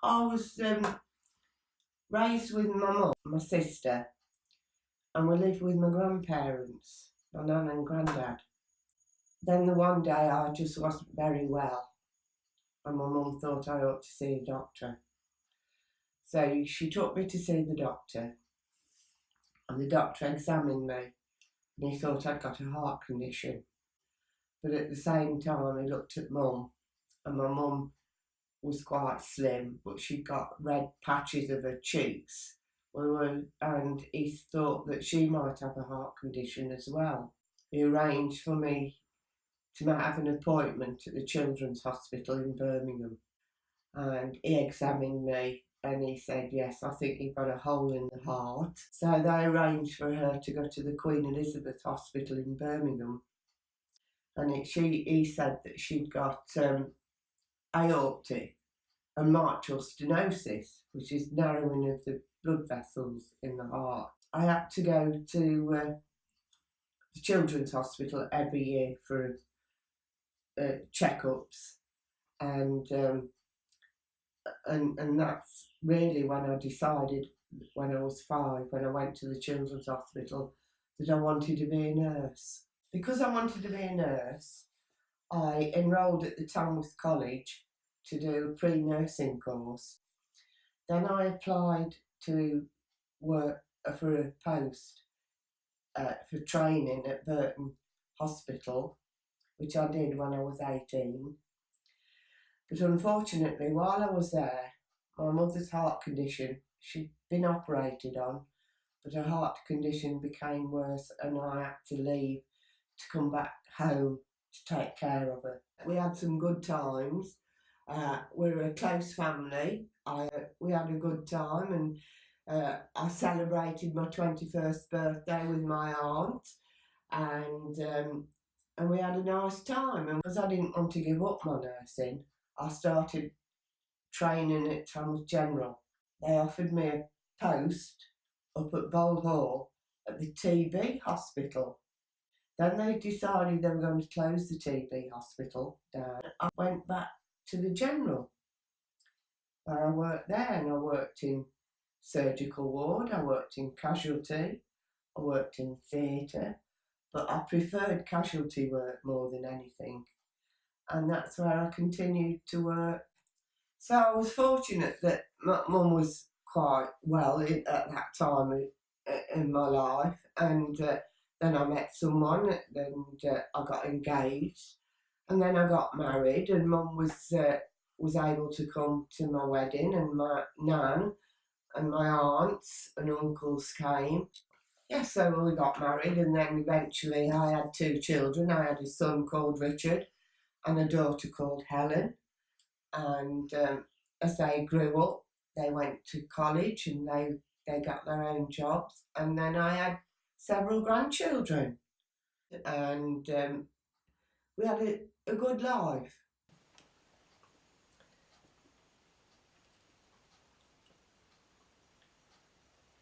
I was raised with my mum, my sister, and we lived with my grandparents, my nan and granddad. Then the one day I just wasn't very well, and my mum thought I ought to see a doctor. So she took me to see the doctor, and the doctor examined me, and he thought I'd got a heart condition. But at the same time, he looked at mum, and my mum was quite slim, but she got red patches of her cheeks. And he thought that she might have a heart condition as well. He arranged for me to have an appointment at the Children's Hospital in Birmingham. And he examined me and he said, yes, I think you've got a hole in the heart. So they arranged for her to go to the Queen Elizabeth Hospital in Birmingham. And he said that she'd got aortic and mitral stenosis, which is narrowing of the blood vessels in the heart. I had to go to the Children's Hospital every year for checkups, and that's really when I decided, when I was 5, when I went to the Children's Hospital, that I wanted to be a nurse. Because I wanted to be a nurse, I enrolled at the Tamworth College to do a pre-nursing course. Then I applied to work for a post for training at Burton Hospital, which I did when I was 18. But unfortunately, while I was there, my mother's heart condition, she'd been operated on, but her heart condition became worse and I had to leave to come back home to take care of her. We had some good times. We're a close family. We had a good time, and I celebrated my 21st birthday with my aunt, and we had a nice time. And because I didn't want to give up my nursing, I started training at Tamworth General. They offered me a post up at Bold Hall at the TB hospital. Then they decided they were going to close the TB hospital down. I went back to the General, where I worked there, and I worked in surgical ward, I worked in casualty, I worked in theatre, but I preferred casualty work more than anything, and that's where I continued to work. So I was fortunate that my mum was quite well at that time in my life, and then I met someone, and I got engaged, and then I got married, and mum was able to come to my wedding, and my nan and my aunts and uncles came. Yeah, so we got married, and then eventually I had 2 children. I had a son called Richard and a daughter called Helen, and as they grew up, they went to college and they got their own jobs, and then I had several grandchildren, and we had a good life.